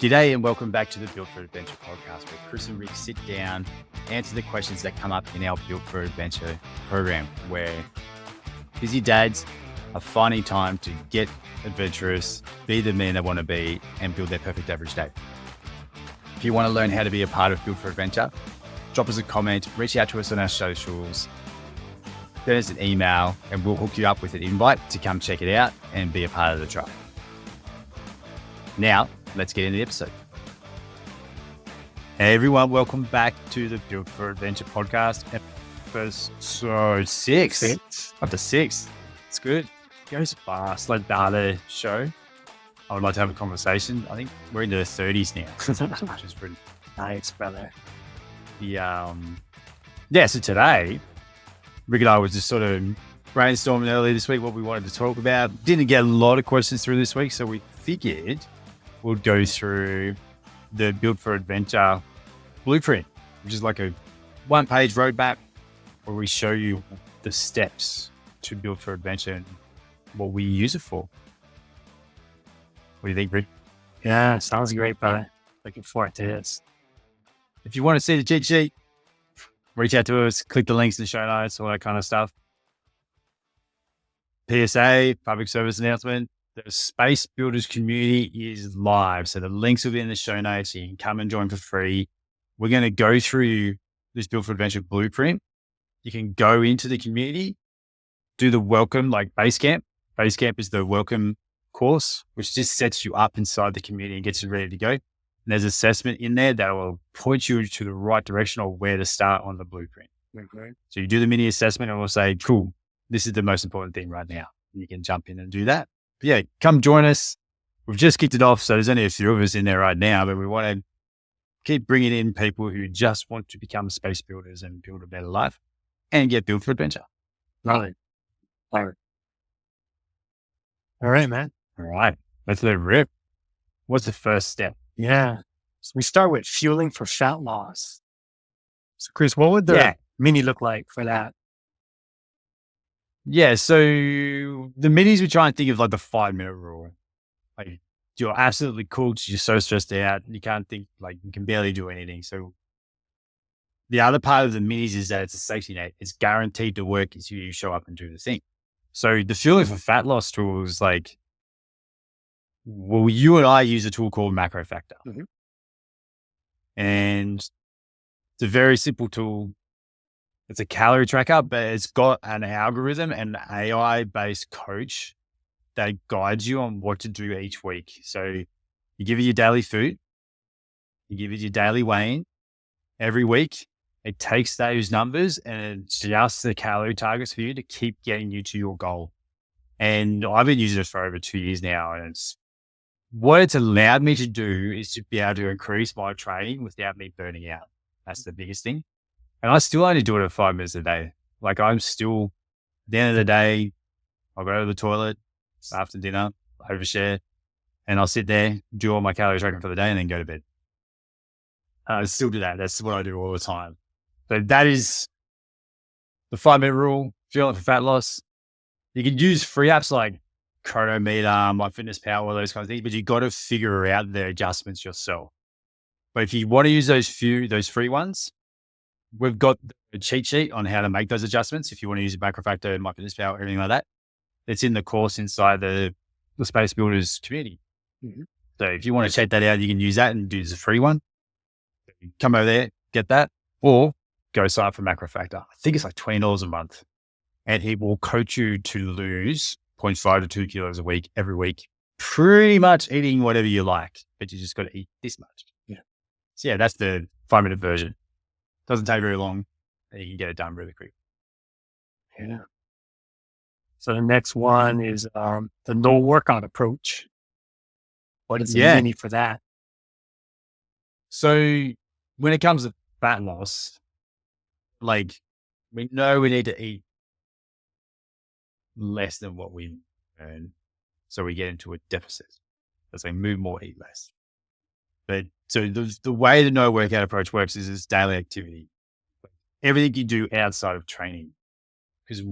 G'day and welcome back to the Built for Adventure podcast, where Chris and Rick sit down, answer the questions that come up in our Built for Adventure program, where busy dads are finding time to get adventurous, be the men they want to be, and build their perfect average day. If you want to learn how to be a part of Built for Adventure, drop us a comment, reach out to us on our socials, send us an email, and we'll hook you up with an invite to come check it out and be a part of the tribe. Now, let's get into the episode. Hey everyone, welcome back to the Built for Adventure podcast, episode 6. Up to 6. It's good. It goes fast, like the other show. I would like to have a conversation. I think we're into the 30s now, which is pretty nice, brother. So today, Rick and I was just sort of brainstorming earlier this week what we wanted to talk about. Didn't get a lot of questions through this week, so we figured we'll go through the Built for Adventure blueprint, which is like a one-page roadmap where we show you the steps to Built for Adventure and what we use it for. What do you think, Rick? Yeah, sounds great, brother. Looking forward to this. If you want to see the cheat sheet, reach out to us, click the links in the show notes, all that kind of stuff. PSA, public service announcement. The Space Builders community is live. So the links will be in the show notes. So you can come and join for free. We're going to go through this Built for Adventure blueprint. You can go into the community, do the welcome, like base camp. Base camp is the welcome course, which just sets you up inside the community and gets you ready to go. And there's assessment in there that will point you to the right direction or where to start on the blueprint. Okay. So you do the mini assessment and we'll say, cool, this is the most important thing right now. You can jump in and do that. But yeah, come join us. We've just kicked it off, so there's only a few of us in there right now, but we want to keep bringing in people who just want to become space builders and build a better life and get built for adventure. Love it. All right, man. All right, let's let it rip. What's the first step? Yeah. So we start with fueling for fat loss. So Chris, what would the mini look like for that? Yeah, so the minis, we try and think of like the 5-minute rule. Like you're absolutely cooked, you're so stressed out, you can't think, like you can barely do anything. So the other part of the minis is that it's a safety net. It's guaranteed to work as you show up and do the thing. So the fueling for fat loss tool is like, well, you and I use a tool called Macro Factor. Mm-hmm. And it's a very simple tool. It's a calorie tracker, but it's got an algorithm and an AI-based coach that guides you on what to do each week. So you give it your daily food, you give it your daily weigh-in. Every week, it takes those numbers and adjusts the calorie targets for you to keep getting you to your goal. And I've been using it for over 2 years now. And what it's allowed me to do is to be able to increase my training without me burning out. That's the biggest thing. And I still only do it at 5 minutes a day. Like I'm still, at the end of the day, I'll go to the toilet after dinner, overshare, and I'll sit there, do all my calorie tracking for the day and then go to bed. I still do that. That's what I do all the time. So that is the 5-minute rule, fueling for fat loss. You can use free apps like Chronometer, MyFitnessPal, all those kinds of things, but you got to figure out the adjustments yourself. But if you want to use those free ones, we've got a cheat sheet on how to make those adjustments. If you want to use a Macro Factor, MyFitnessPal, everything like that, it's in the course inside the Space Builders community. Mm-hmm. So if you want to check that out, you can use that and do the free one. Come over there, get that, or go sign up for Macro Factor. I think it's like $20 a month, and it will coach you to lose 0.5 to 2 kilos a week, every week, pretty much eating whatever you like, but you just got to eat this much. Yeah. So yeah, that's the 5-minute version. Doesn't take very long, and you can get it done really quick. Yeah. So the next one is the no workout approach. What is the mini for that? So when it comes to fat loss, like we know we need to eat less than what we earn. So we get into a deficit. Let's say move more, eat less. But so the way the no workout approach works is it's daily activity. Everything you do outside of training, because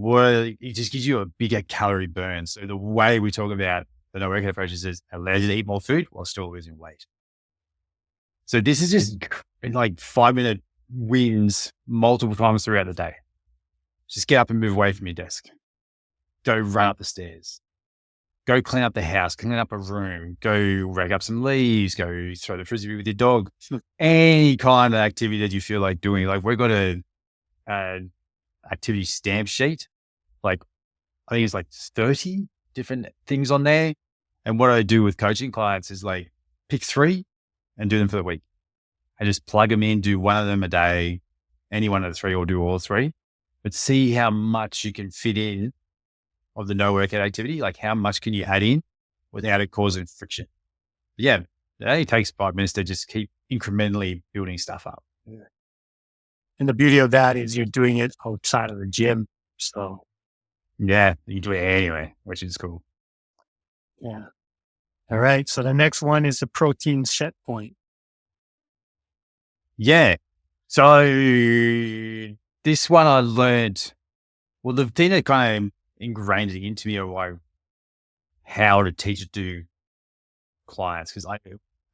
it just gives you a bigger calorie burn. So the way we talk about The no workout approach is allows you to eat more food while still losing weight. So this is just like 5-minute wins multiple times throughout the day. Just get up and move away from your desk. Go run up the stairs. Go clean up the house, clean up a room, go rake up some leaves, go throw the frisbee with your dog. Any kind of activity that you feel like doing. Like we've got a activity stamp sheet. Like I think it's like 30 different things on there. And what I do with coaching clients is like pick 3 and do them for the week. I just plug them in, do one of them a day, any one of the 3 or do all 3, but see how much you can fit in of the no workout activity. Like how much can you add in without it causing friction? But yeah, it only takes 5 minutes to just keep incrementally building stuff up. Yeah. And the beauty of that is you're doing it outside of the gym. So yeah, you do it anyway, which is cool. Yeah. All right. So the next one is the protein set point. Yeah. So this one I learned, well, the thing that kind of ingrained it into me or how to teach it to clients, because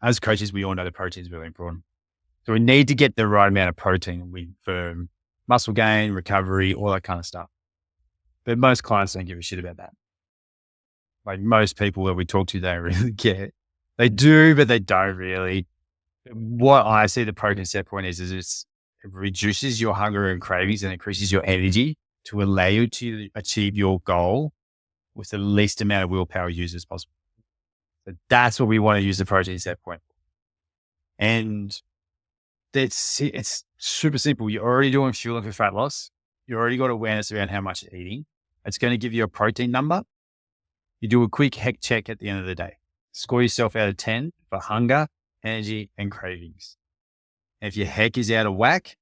as coaches, we all know that protein is really important. So we need to get the right amount of protein for muscle gain, recovery, all that kind of stuff. But most clients don't give a shit about that. Like most people that we talk to, they really care. They do, but they don't really. What I see the protein set point is it reduces your hunger and cravings and increases your energy to allow you to achieve your goal with the least amount of willpower used as possible. So that's what we want to use the protein set point for. And it's super simple. You're already doing fueling for fat loss. You already got awareness around how much you're eating. It's going to give you a protein number. You do a quick heck check at the end of the day. Score yourself out of 10 for hunger, energy, and cravings. And if your heck is out of whack,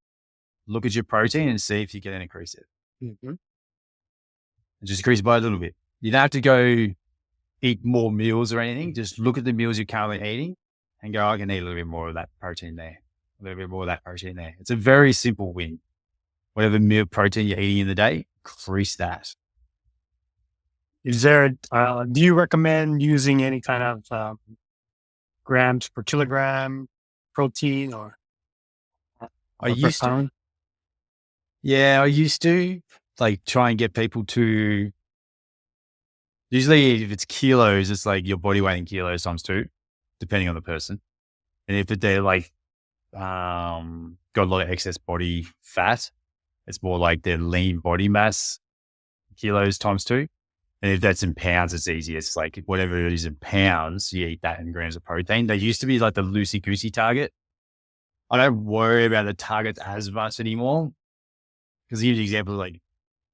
look at your protein and see if you can increase it. Mm-hmm. And just increase it by a little bit. You don't have to go eat more meals or anything. Just look at the meals you're currently eating and go, I can eat a little bit more of that protein there, a little bit more of that protein there. It's a very simple win. Whatever meal protein you're eating in the day, increase that. Is there, do you recommend using any kind of grams per kilogram protein or I used to. Yeah, I used to like try and get people to, usually if it's kilos, it's like your body weight in kilos times 2, depending on the person. And if they're like, got a lot of excess body fat, it's more like their lean body mass kilos times 2. And if that's in pounds, it's easy. It's like whatever it is in pounds, you eat that in grams of protein. They used to be like the loosey-goosey target. I don't worry about the targets as much anymore. Because to give you an example, like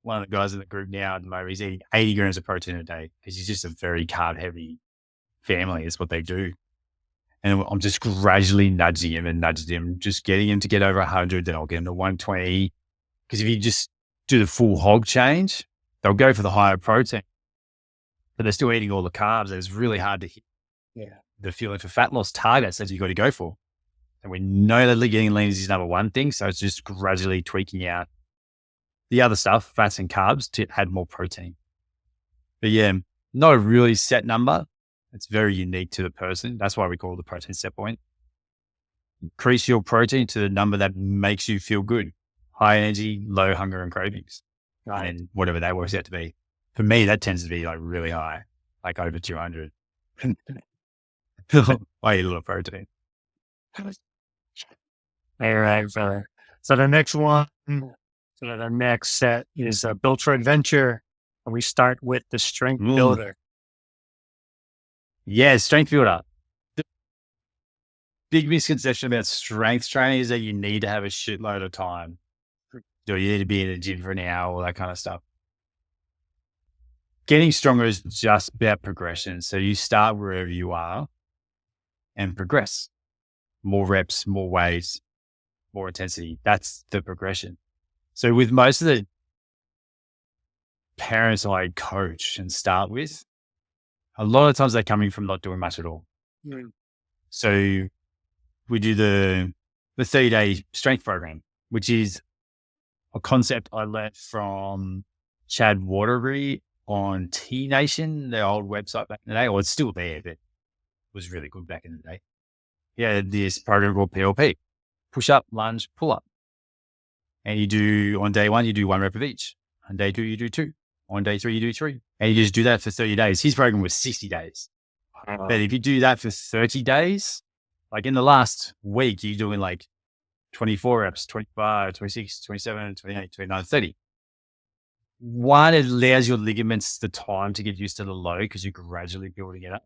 one of the guys in the group now at the moment, he's eating 80 grams of protein a day because he's just a very carb-heavy family. It's what they do. And I'm just gradually nudging him, just getting him to get over 100, then I'll get him to 120. Because if you just do the full hog change, they'll go for the higher protein. But they're still eating all the carbs. And it's really hard to hit the fueling for fat loss targets that you've got to go for. And we know that getting lean is number one thing. So it's just gradually tweaking out the other stuff, fats and carbs, to add more protein. But yeah, not a really set number. It's very unique to the person. That's why we call it the protein set point. Increase your protein to the number that makes you feel good. High energy, low hunger and cravings. Right. And whatever that works out to be. For me, that tends to be like really high, like over 200. I eat a lot of protein. All right, brother. So the next one, the next set is Built for Adventure. And we start with the Strength Builder. Yeah, Strength Builder. The big misconception about strength training is that you need to have a shitload of time. You need to be in the gym for an hour, all that kind of stuff. Getting stronger is just about progression. So you start wherever you are and progress. More reps, more weights, more intensity. That's the progression. So with most of the parents I coach and start with, a lot of times they're coming from not doing much at all. Mm. So we do the 30-day strength program, which is a concept I learned from Chad Waterbury on T Nation, the old website back in the day, or it's still there, but it was really good back in the day. He had this program called PLP, push up, lunge, pull up. And you do, on day 1, you do 1 rep of each. On day 2, you do 2. On day 3, you do 3. And you just do that for 30 days. His program was 60 days. But if you do that for 30 days, like in the last week, you're doing like 24 reps, 25, 26, 27, 28, 29, 30. One, it allows your ligaments the time to get used to the load because you're gradually building it up.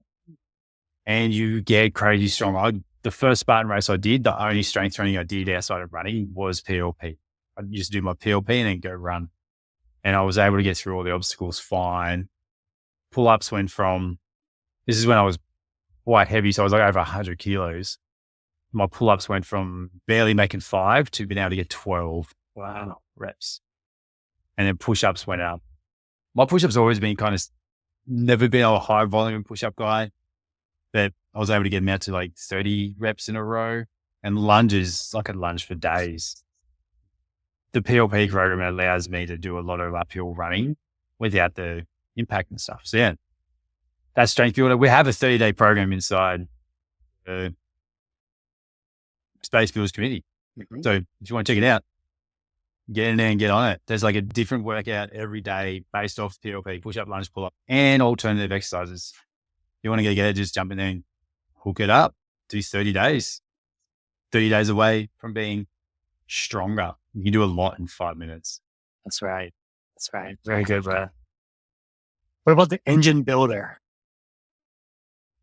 And you get crazy strong. The first Spartan race I did, the only strength training I did outside of running was PLP. I used to do my PLP and then go run. And I was able to get through all the obstacles fine. Pull-ups went from, this is when I was quite heavy, so I was like over 100 kilos. My pull-ups went from barely making 5 to being able to get 12 reps. And then push-ups went up. My push-ups always been never been a high volume push-up guy, but I was able to get them out to like 30 reps in a row. And lunges, I could lunge for days. The PLP program allows me to do a lot of uphill running without the impact and stuff. So yeah, that's strength builder. We have a 30-day program inside the Space Builders community. Mm-hmm. So if you want to check it out, get in there and get on it. There's like a different workout every day based off PLP, push up, lunge, pull up, and alternative exercises. You want to get it, just jump in there and hook it up. Do 30 days. 30 days away from being stronger. You can do a lot in 5 minutes. That's right. That's right. Very good, bro. What about the engine builder?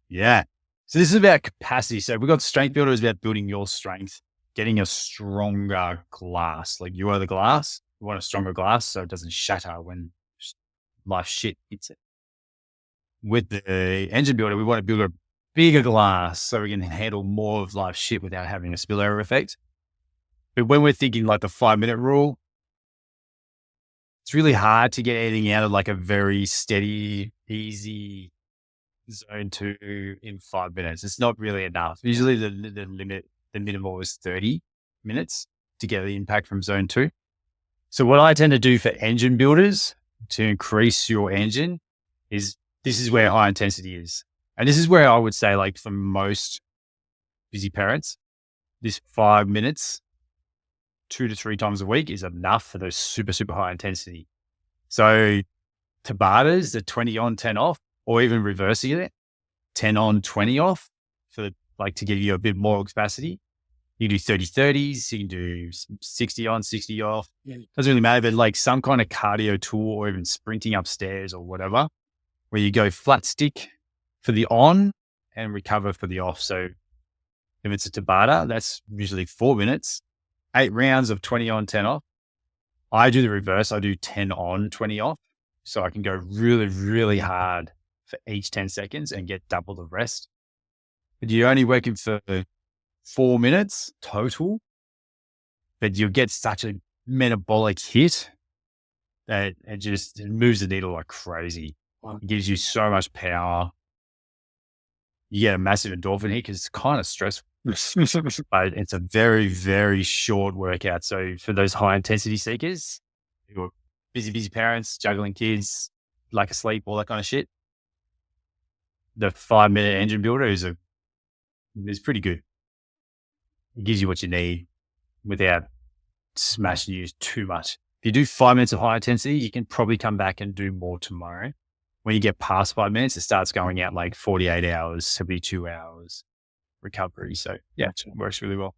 Yeah. So this is about capacity. So we've got strength builder is about building your strength, getting a stronger glass. Like you are the glass. You want a stronger glass so it doesn't shatter when life shit hits it. With the engine builder, we want to build a bigger glass so we can handle more of life's shit without having a spillover effect. But when we're thinking like the 5-minute rule, it's really hard to get anything out of like a very steady, easy zone 2 in 5 minutes. It's not really enough. Usually the limit, the minimal is 30 minutes to get the impact from zone 2. So what I tend to do for engine builders to increase your engine is this is where high intensity is. And this is where I would say like for most busy parents, this 5 minutes 2 to 3 times a week is enough for those super, super high intensity. So Tabatas, the 20 on, 10 off, or even reversing it, 10 on, 20 off for like to give you a bit more capacity. You can do 30-30s, you can do 60 on, 60 off. Doesn't really matter, but like some kind of cardio tool or even sprinting upstairs or whatever, where you go flat stick for the on and recover for the off. So if it's a Tabata, that's usually 4 minutes. 8 rounds of 20 on, 10 off. I do the reverse. I do 10 on, 20 off. So I can go really, really hard for each 10 seconds and get double the rest. But you're only working for 4 minutes total, but you'll get such a metabolic hit that it moves the needle like crazy. It gives you so much power. You get a massive endorphin hit because it's kind of stressful. But it's a very, very short workout. So for those high intensity seekers who are busy parents, juggling kids, lack of sleep, all that kind of shit, the 5-minute engine builder is pretty good. It gives you what you need without smashing you too much. If you do 5 minutes of high intensity, you can probably come back and do more tomorrow. When you get past 5 minutes, it starts going out like 48 hours, 72 hours recovery. So yeah, it works really well.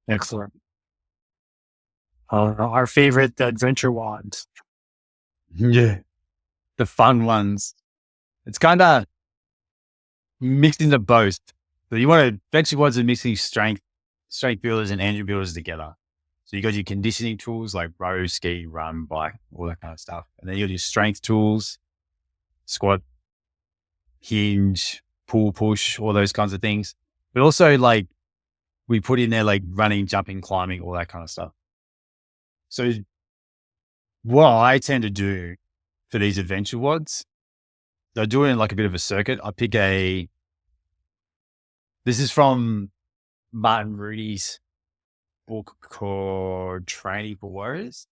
Excellent. Our favorite adventure WODs. Yeah. The fun ones. It's kind of mixing the both. So you want to, adventure WODs are mixing strength builders and engine builders together. So you got your conditioning tools like row, ski, run, bike, all that kind of stuff. And then you got your strength tools, squat, hinge, pull, push, all those kinds of things. But also like we put in there like running, jumping, climbing, all that kind of stuff. So what I tend to do for these adventure WODs, I do it in like a bit of a circuit. I pick this is from Martin Rudy's book called Training for Warriors.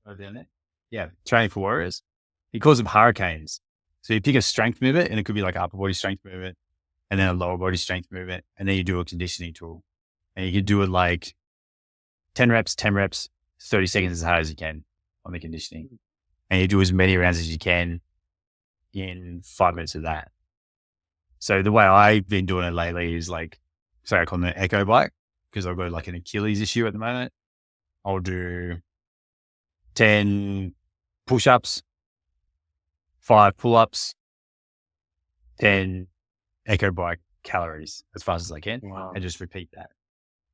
Down there. Yeah, Training for Warriors. he calls them hurricanes. So you pick a strength movement, and it could be like upper body strength movement, and then a lower body strength movement, and then you do a conditioning tool, and you can do it like 10 reps, 30 seconds as hard as you can on the conditioning, and you do as many rounds as you can in 5 minutes of that. So the way I've been doing it lately is like, I call it an echo bike because I've got like an Achilles issue at the moment. I'll do 10 push-ups, 5 pull-ups, 10 echo bike calories as fast as I can, and just repeat that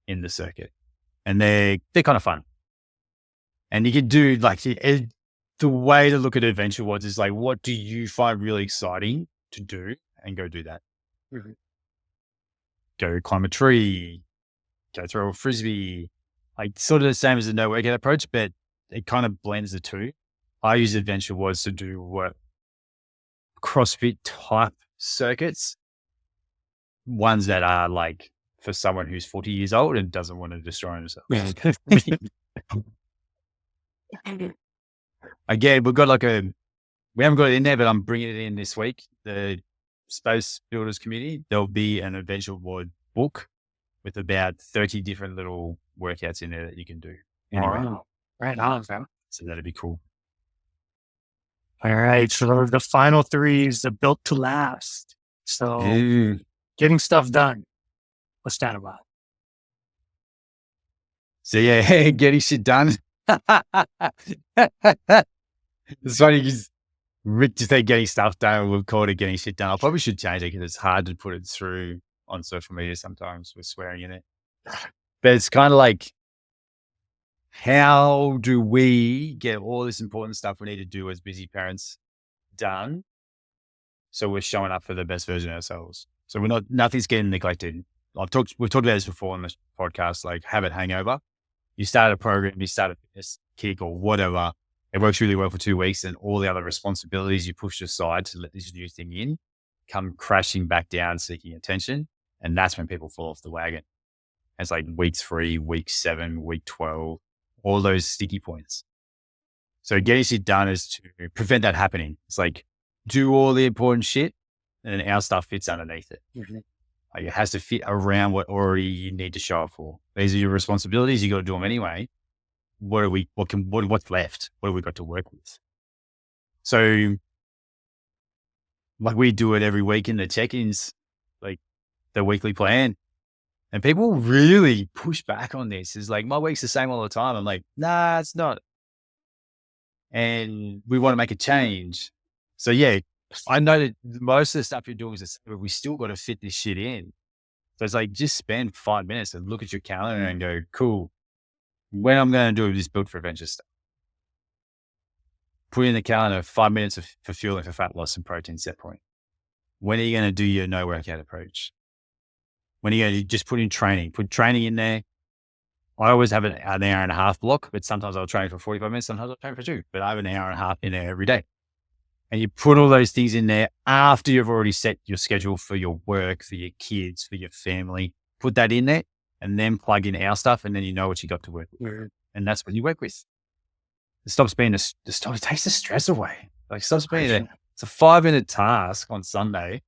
in the circuit. And they're kind of fun. And you can do like the way to look at adventure WODs is like, what do you find really exciting to do, and go do that. Mm-hmm. Go climb a tree, go throw a frisbee, like sort of the same as the no workout approach, but it kind of blends the two. I use adventure WODs to do what CrossFit type circuits, ones that are like for someone who's 40 years old and doesn't want to destroy himself. Again, we haven't got it in there, but I'm bringing it in this week. The Space Builders community, there'll be an adventure WOD book with about 30 different little workouts in there that you can do. Anyway, right on, fam. So that'd be cool. All right. So the final 3 is the built to last. So getting stuff done. What's that about? So yeah, getting shit done. It's funny because Rick just said getting stuff done. We'll call it getting shit done. I probably should change it because it's hard to put it through on social media sometimes with swearing in it. But it's kind of like, how do we get all this important stuff we need to do as busy parents done, so we're showing up for the best version of ourselves? So nothing's getting neglected. We've talked about this before on this podcast, like habit hangover. You start a program, you start a fitness kick or whatever. It works really well for 2 weeks, and all the other responsibilities you pushed aside to let this new thing in come crashing back down, seeking attention. And that's when people fall off the wagon. It's like week 3, week 7, week 12, all those sticky points. So getting shit done is to prevent that happening. It's like, do all the important shit, and then our stuff fits underneath it. Mm-hmm. Like, it has to fit around what already you need to show up for. These are your responsibilities. You got to do them anyway. What's left? What have we got to work with? So like, we do it every week in the check-ins, like the weekly plan, and people really push back on this. It's like, my week's the same all the time. I'm like, nah, it's not. And we want to make a change. So yeah, I know that most of the stuff you're doing is the same, but we still got to fit this shit in. So it's like, just spend 5 minutes and look at your calendar and go, cool, when I'm going to do this build for adventure stuff, put in the calendar 5 minutes for fueling for fat loss and protein set point. When are you going to do your no workout approach? When are you going to just put training in there? I always have an hour and a half block, but sometimes I'll train for 45 minutes. Sometimes I'll train for 2, but I have an hour and a half in there every day. And you put all those things in there after you've already set your schedule for your work, for your kids, for your family. Put that in there and then plug in our stuff, and then you know what you got to work with. Mm-hmm. And that's what you work with. It takes the stress away. Like, stops being it's a 5-minute task on Sunday,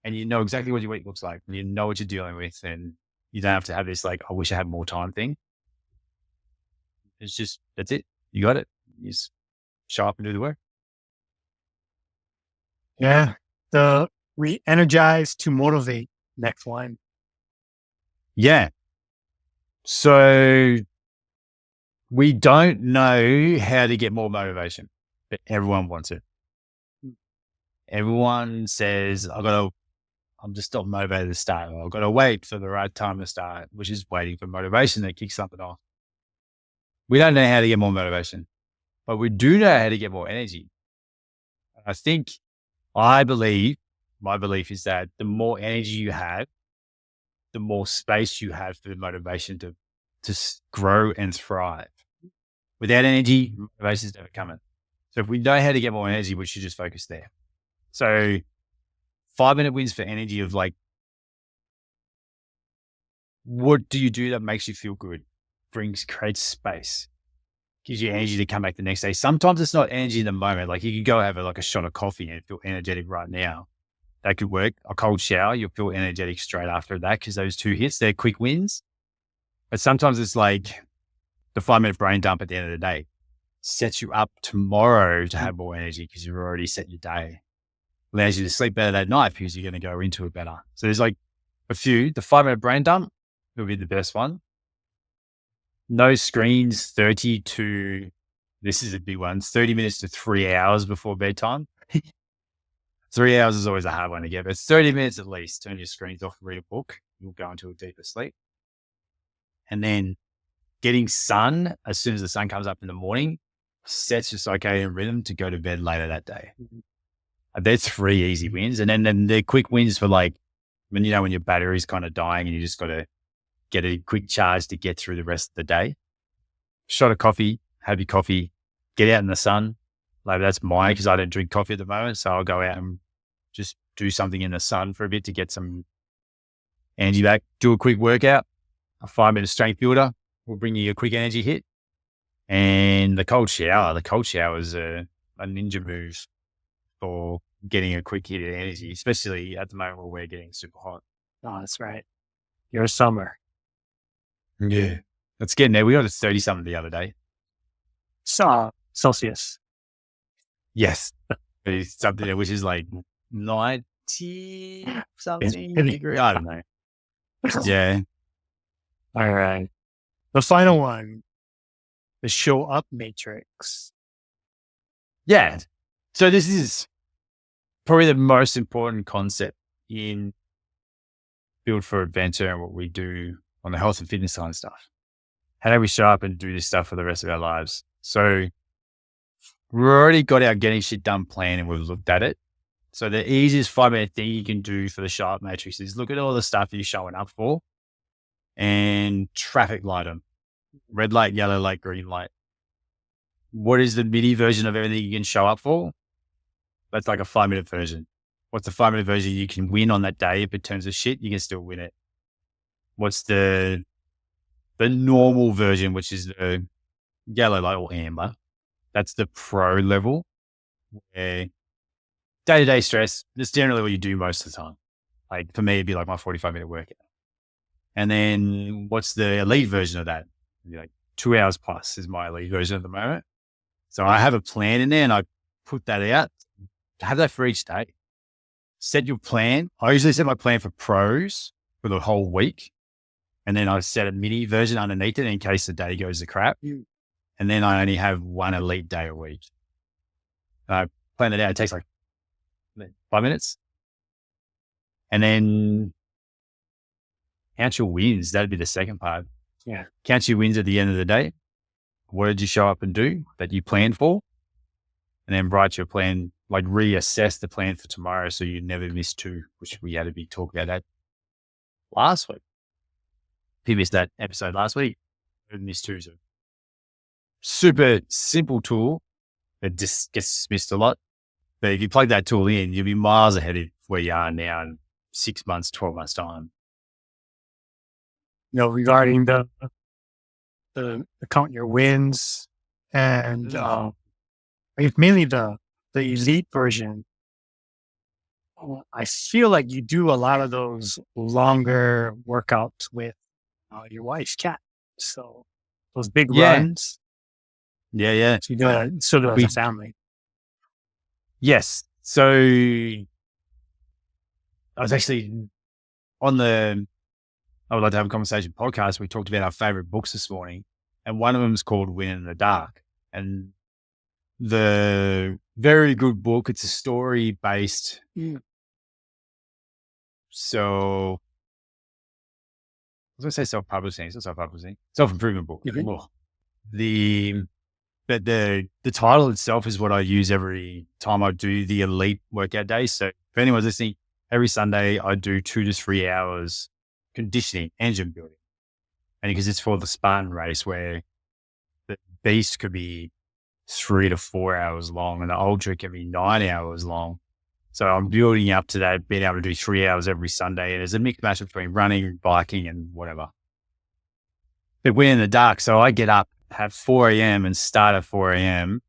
and you know exactly what your week looks like, and you know what you're dealing with, and you don't have to have this like, I wish I had more time thing. It's just, that's it. You got it. You just show up and do the work. Yeah. The re-energize to motivate, next one. Yeah. So we don't know how to get more motivation, but everyone wants it. Everyone says, I'm just not motivated to start. I've got to wait for the right time to start, which is waiting for motivation to kick something off. We don't know how to get more motivation, but we do know how to get more energy. My belief is that the more energy you have, the more space you have for the motivation to grow and thrive. Without energy, motivation is never coming. So if we know how to get more energy, we should just focus there. So 5-minute wins for energy of like, what do you do that makes you feel good? Creates space. gives you energy to come back the next day. Sometimes it's not energy in the moment. Like you could go have a shot of coffee and feel energetic right now. That could work. A cold shower, you'll feel energetic straight after that because those 2 hits, they're quick wins. But sometimes it's like the 5-minute brain dump at the end of the day sets you up tomorrow to have more energy because you've already set your day. Allows you to sleep better that night because you're going to go into it better. So there's like a few. The 5-minute brain dump will be the best one. No screens, 30 to, this is a big one, 30 minutes to 3 hours before bedtime. 3 hours is always a hard one to get, but it's 30 minutes at least. Turn your screens off, read a book. You'll go into a deeper sleep. And then getting sun as soon as the sun comes up in the morning sets your circadian rhythm to go to bed later that day. There's 3 easy wins. And then the quick wins for like, when your battery's kind of dying and you just got to get a quick charge to get through the rest of the day. Shot of coffee, have your coffee, get out in the sun. Like that's mine because I don't drink coffee at the moment. So I'll go out and just do something in the sun for a bit to get some energy back. Do a quick workout, a 5-minute strength builder will bring you a quick energy hit. And the cold shower is a ninja move for getting a quick hit of energy, especially at the moment where we're getting super hot. Oh, that's right. You're summer. Yeah. It's getting there. We got a 30 something the other day. Celsius. Yes. It's something which is like 90 something degree. I don't know. Yeah. All right. The final one, the show up matrix. Yeah. So this is probably the most important concept in Build for Adventure and what we do on the health and fitness side of stuff. How do we show up and do this stuff for the rest of our lives? So we've already got our getting shit done plan and we've looked at it. So the easiest 5-minute thing you can do for the show up matrix is look at all the stuff you're showing up for and traffic light them. Red light, yellow light, green light. What is the mini version of everything you can show up for? That's like a 5-minute version. What's the 5-minute version you can win on that day? If it turns to shit, you can still win it. What's the normal version, which is the yellow light or amber? That's the pro level where day-to-day stress, that's generally what you do most of the time. Like for me, it'd be like my 45-minute workout. And then what's the elite version of that? It'd be like 2 hours plus is my elite version at the moment. So I have a plan in there and I put that out. Have that for each day. Set your plan. I usually set my plan for pros for the whole week. And then I set a mini version underneath it in case the day goes to crap. And then I only have one elite day a week. I plan it out. It takes like 5 minutes. And then count your wins. That'd be the second part. Yeah. Count your wins at the end of the day. What did you show up and do that you planned for? And then write your plan, like reassess the plan for tomorrow so you never miss 2, which we had a big talk about that last week. If you missed that episode last week, you missed 2. So super simple tool that just gets dismissed a lot. But if you plug that tool in, you'll be miles ahead of where you are now in 6 months, 12 months time. Regarding the count your wins and mainly the elite version, I feel like you do a lot of those longer workouts with your wife's cat. So those big runs. Yeah. So you do it sort of as a family. Yes. So I was actually on the I Would Like to Have a Conversation podcast. We talked about our favorite books this morning. And one of them is called Win in the Dark. And the very good book, it's a story based. So I was going to say self-publishing. It's not self-publishing. Self-improvement book. The title itself is what I use every time I do the elite workout day. So if anyone's listening, every Sunday I do 2 to 3 hours conditioning, engine building. And because it's for the Spartan race where the beast could be 3 to 4 hours long and the ultra can be 9 hours long. So I'm building up to that, being able to do 3 hours every Sunday. And there's a mixed match between running, biking and whatever. But we're in the dark. So I get up have 4 a.m. and start at 4 a.m.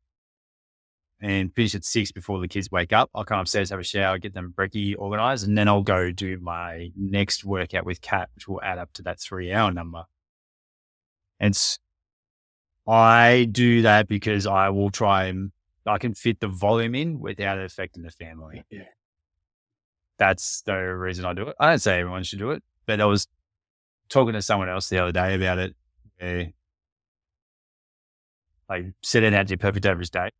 and finish at 6 before the kids wake up. I'll come upstairs, have a shower, get them brekkie organized, and then I'll go do my next workout with Kat, which will add up to that 3 hour number. And I do that because I will try and I can fit the volume in without it affecting the family. Yeah. That's the reason I do it. I don't say everyone should do it, but I was talking to someone else the other day about it. Where, like, set it out your perfect average day.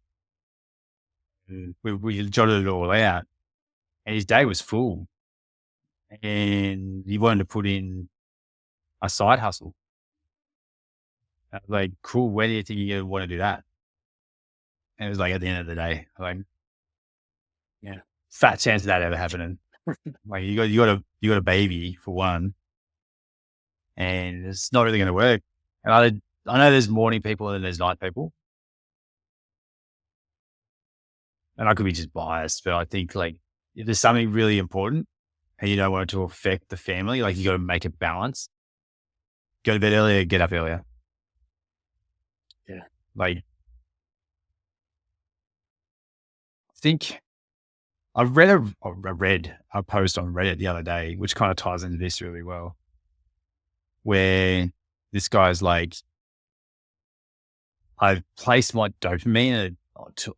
And we jotted it all out, and his day was full, and he wanted to put in a side hustle. I was like, cool. Where do you think you want to do that? And it was like at the end of the day, like, yeah, fat chance of that ever happening. Like you got a baby for one, and it's not really going to work. And I know there's morning people and there's night people, and I could be just biased, but I think like if there's something really important and you don't want it to affect the family, like you got to make it balance. Go to bed earlier, get up earlier. Yeah. Like, I think I read a post on Reddit the other day, which kind of ties into this really well, where this guy's like, I've placed my dopamine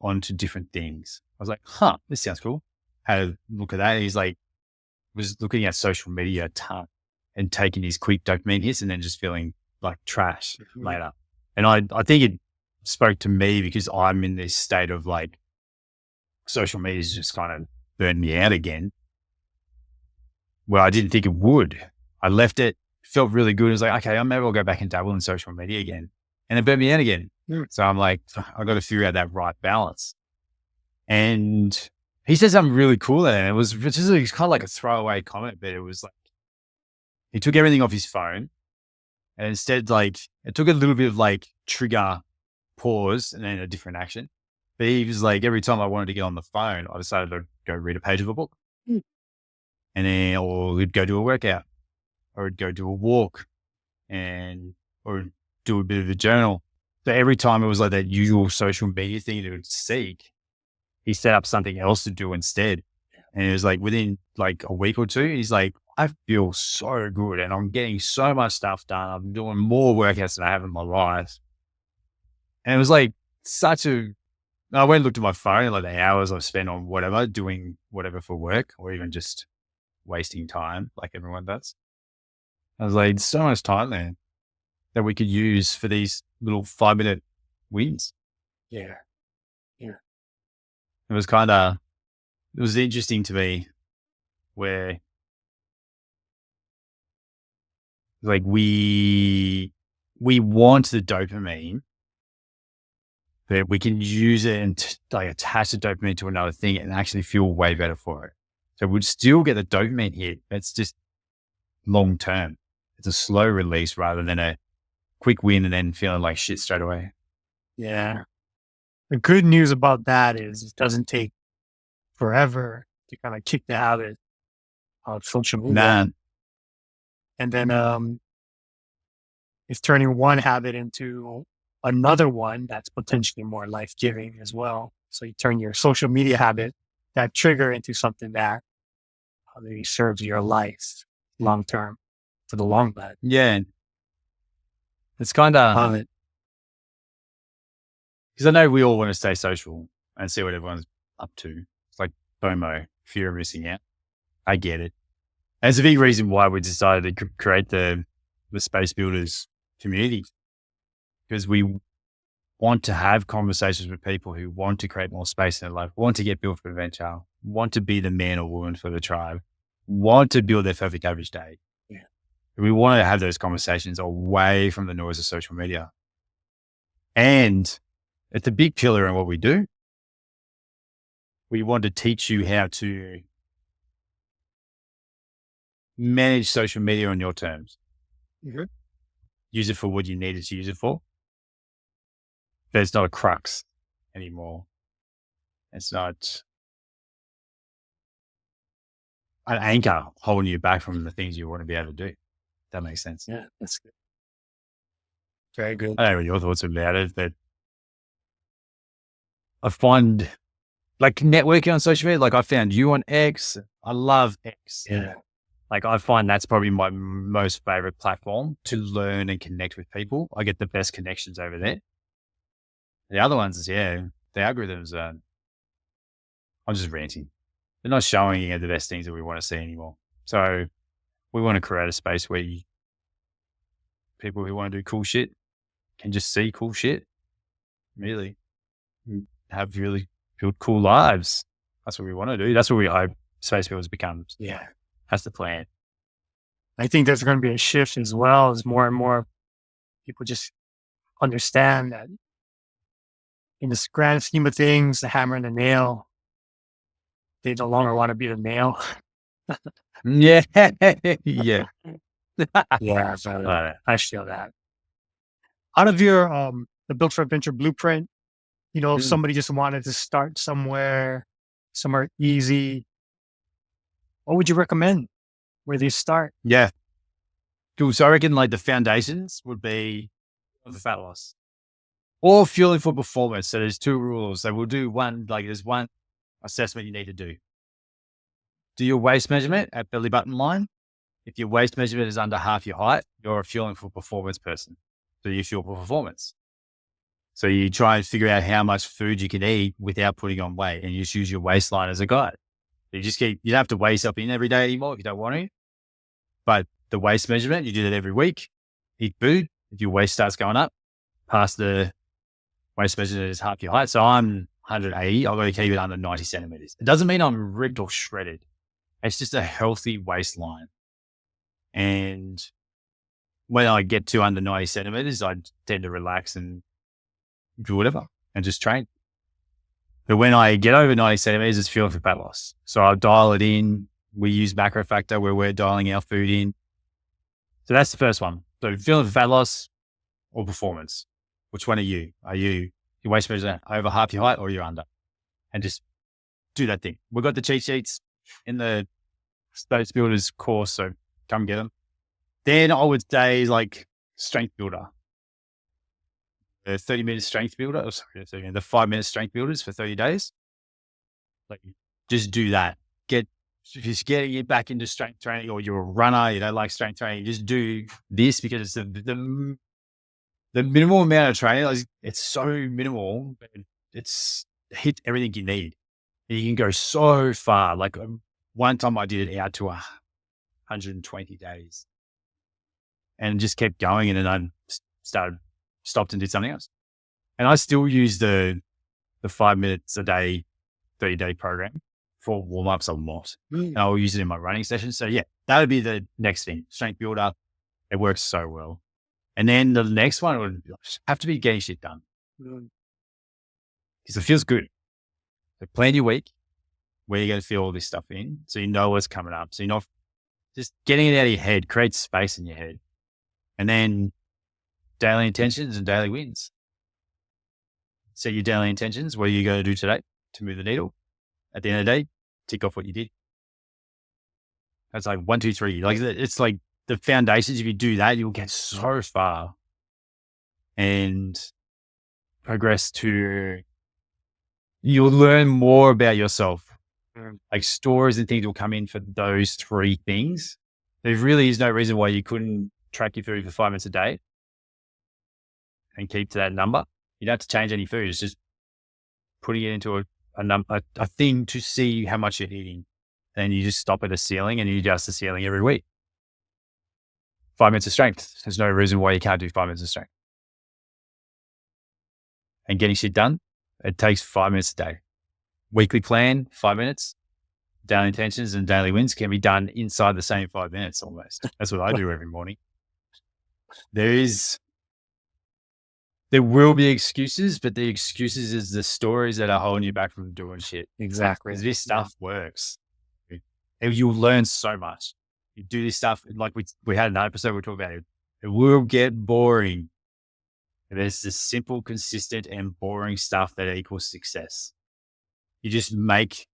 onto different things. I was like, huh, this sounds cool. Had a look at that. And he's like, was looking at social media a ton and taking his quick dopamine hits and then just feeling like trash later. And I think it spoke to me because I'm in this state of like, social media's just kind of burned me out again. Well, I didn't think it would. I left it, felt really good. It was like, okay, maybe I'll go back and dabble in social media again. And it burned me out again. So I'm like, I got to figure out that right balance. And he said something really cool there. And it was kind of like a throwaway comment, but it was like, he took everything off his phone and instead, like, it took a little bit of like trigger, pause, and then a different action. But he was like, every time I wanted to get on the phone, I decided to go read a page of a book. And then, or we'd go do a workout, or we'd go do a walk, or do a bit of a journal. So every time it was like that usual social media thing he would seek, he set up something else to do instead. And it was like within like a week or two, he's like, I feel so good and I'm getting so much stuff done. I'm doing more workouts than I have in my life. And it was like I went and looked at my phone, like the hours I've spent on whatever, doing whatever for work or even just wasting time like everyone does. I was like, so much time there that we could use for these little 5-minute wins. Yeah. It was interesting to me where like we want the dopamine, but we can use it and like attach the dopamine to another thing and actually feel way better for it. So we'd still get the dopamine hit. It's just long term. It's a slow release rather than a quick win and then feeling like shit straight away. Yeah. The good news about that is it doesn't take forever to kind of kick the habit of social media. Nah. And then it's turning one habit into another one that's potentially more life-giving as well. So you turn your social media habit, that trigger, into something that really serves your life long-term for the long run. Yeah. It's kind of, it. because I know we all want to stay social and see what everyone's up to. It's like FOMO, fear of missing out. I get it. And it's a big reason why we decided to create the Space Builders community, because we want to have conversations with people who want to create more space in their life, want to get built for adventure, want to be the man or woman for the tribe, want to build their perfect average day. Yeah. We want to have those conversations away from the noise of social media. And it's a big pillar in what we do. We want to teach you how to manage social media on your terms. Mm-hmm. Use it for what you need it to use it for. But it's not a crux anymore. It's not an anchor holding you back from the things you want to be able to do. That makes sense. Yeah, that's good. Very good. I don't know what your thoughts about it, but I find like networking on social media, like I found you on X. I love X. Yeah. Like I find that's probably my most favorite platform to learn and connect with people. I get the best connections over there. The other ones is, the algorithms, I'm just ranting. They're not showing you the best things that we want to see anymore. So we want to create a space where people who want to do cool shit can just see cool shit, really, and have really build cool lives. That's what we want to do. That's what we hope Space Builders becomes. Yeah. That's the plan. I think there's going to be a shift as well as more and more people just understand that in the grand scheme of things, the hammer and the nail, they no longer want to be the nail. Yeah. Yeah. Yeah, so Uh, I feel that. Out of your the Built for Adventure blueprint, if mm, somebody just wanted to start somewhere easy, what would you recommend? Where they start? yeah. Cool. So I reckon like the foundations would be the fat loss or fueling for performance. So there's two rules. So we'll do one, like there's one assessment you need to do. Do your waist measurement at belly button line. If your waist measurement is under half your height, you're a fueling for performance person. So you fuel for performance. So you try and figure out how much food you can eat without putting on weight, and you just use your waistline as a guide. You don't have to weigh yourself in every day anymore if you don't want to. But the waist measurement, you do that every week. Eat food. If your waist starts going up past the waist measurement is half your height. So I'm 180. I've got to keep it under 90 centimeters. It doesn't mean I'm ripped or shredded. It's just a healthy waistline. And when I get to under 90 centimeters, I tend to relax and do whatever and just train. But when I get over 90 centimeters, it's fueling for fat loss. So I'll dial it in. We use macro factor where we're dialing our food in. So that's the first one. So fueling for fat loss or performance. Which one are you? Are you your waist measure over half your height or you're under? And just do that thing. We've got the cheat sheets in the Space Builders course, so come get them. Then I would say like strength builder. The 30-minute strength builder, the 5-minute strength builders for 30 days. Like just do that. Just getting you back into strength training, or you're a runner, you don't like strength training, just do this because it's the minimal amount of training. Like, it's so minimal, but it's hit everything you need. And you can go so far. Like one time I did it out to 120 days and just kept going. And then I stopped and did something else. And I still use the 5 minutes a day, 30-day program for warm-ups a lot. And I'll use it in my running sessions. So yeah, that would be the next thing. Strength builder. It works so well. And then the next one would have to be getting shit done. Because it feels good. So plan your week, where you're going to fill all this stuff in. So you know what's coming up. So you're not just getting it out of your head, create space in your head. And then daily intentions and daily wins. Set your daily intentions. What are you going to do today to move the needle? At the end of the day, tick off what you did. That's like 1, 2, 3. Like it's like the foundations. If you do that, you'll get so far and progress to. You'll learn more about yourself. Like stories and things will come in for those 3 things. There really is no reason why you couldn't track your food for 5 minutes a day and keep to that number. You don't have to change any food. It's just putting it into a thing to see how much you're eating. And you just stop at a ceiling and you adjust the ceiling every week. 5 minutes of strength. There's no reason why you can't do 5 minutes of strength. And getting shit done, it takes 5 minutes a day. Weekly plan, 5 minutes. Daily intentions and daily wins can be done inside the same 5 minutes almost. That's what I do every morning. There will be excuses, but the excuses is the stories that are holding you back from doing shit. Exactly. Because this stuff works. You'll learn so much. You do this stuff, like we had an episode we talked about it. It will get boring. There's this simple, consistent, and boring stuff that equals success. You just make,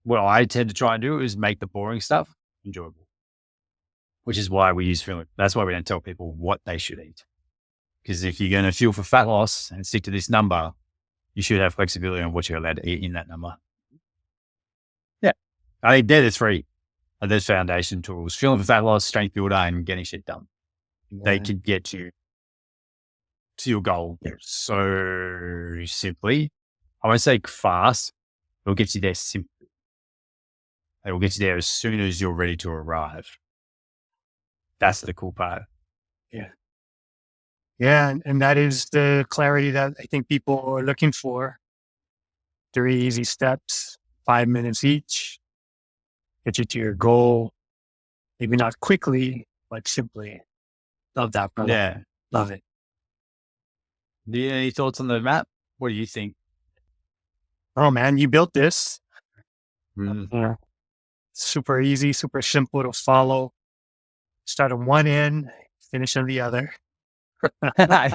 what I tend to try and do is make the boring stuff enjoyable, which is why we use film. That's why we don't tell people what they should eat. Because if you're going to fuel for fat loss and stick to this number, you should have flexibility on what you're allowed to eat in that number. Yeah. I think they're the three. There's foundation tools: fueling for fat loss, strength builder, and getting shit done. They could get you to your goal so simply. I won't say fast. It'll get you there simply. It will get you there as soon as you're ready to arrive. That's the cool part. Yeah. Yeah. And that is the clarity that I think people are looking for. 3 easy steps, 5 minutes each, get you to your goal. Maybe not quickly, but simply. Love that, brother. Yeah. Love it. Do you have any thoughts on the map? What do you think? Oh man, you built this. Mm. Super easy, super simple to follow. Start on one end, finish on the other.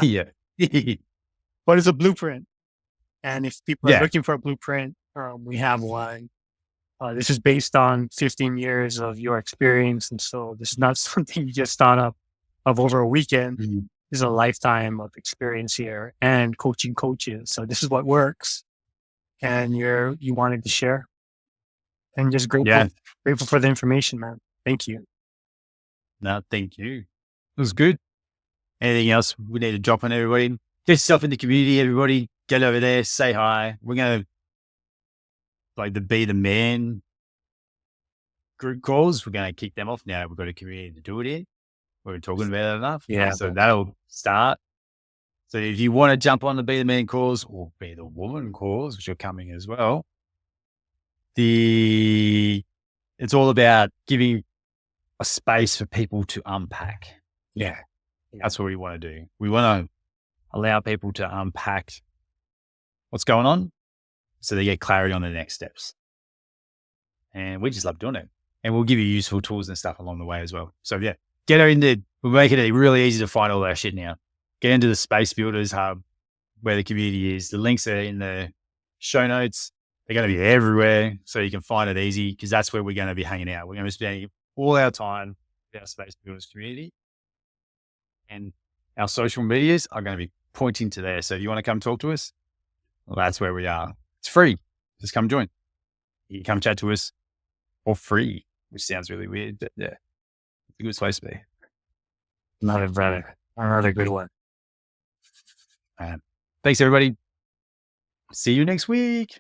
Yeah. What is a blueprint? And if people are Yeah. looking for a blueprint, we have one. This is based on 15 years of your experience. And so this is not something you just thought of over a weekend. Mhm. This is a lifetime of experience here and coaching coaches. So this is what works. And you wanted to share. And just grateful for the information, man. Thank you. No, thank you. It was good. Anything else we need to drop on everybody? Get yourself in the community, everybody. Get over there, say hi. We're going to, like, the Be the Man group calls. We're going to kick them off now. We've got a community to do it in. We're talking about it enough. Yeah. So that'll start. So if you want to jump on the Be the Man calls or Be the Woman calls, which are coming as well, it's all about giving a space for people to unpack. Yeah. That's what we want to do. We want to allow people to unpack what's going on so they get clarity on the next steps. And we just love doing it. And we'll give you useful tools and stuff along the way as well. So yeah, get into, we're making it really easy to find all our shit now. Get into the Space Builders Hub where the community is. The links are in the show notes. They're going to be everywhere so you can find it easy, because that's where we're going to be hanging out. We're going to be spending all our time with our Space Builders community. And our social medias are going to be pointing to there. So if you want to come talk to us, well, that's where we are. It's free. Just come join. You can come chat to us for free, which sounds really weird, but yeah, it's a good place to be. Love it, brother. Another good one. Thanks, everybody. See you next week.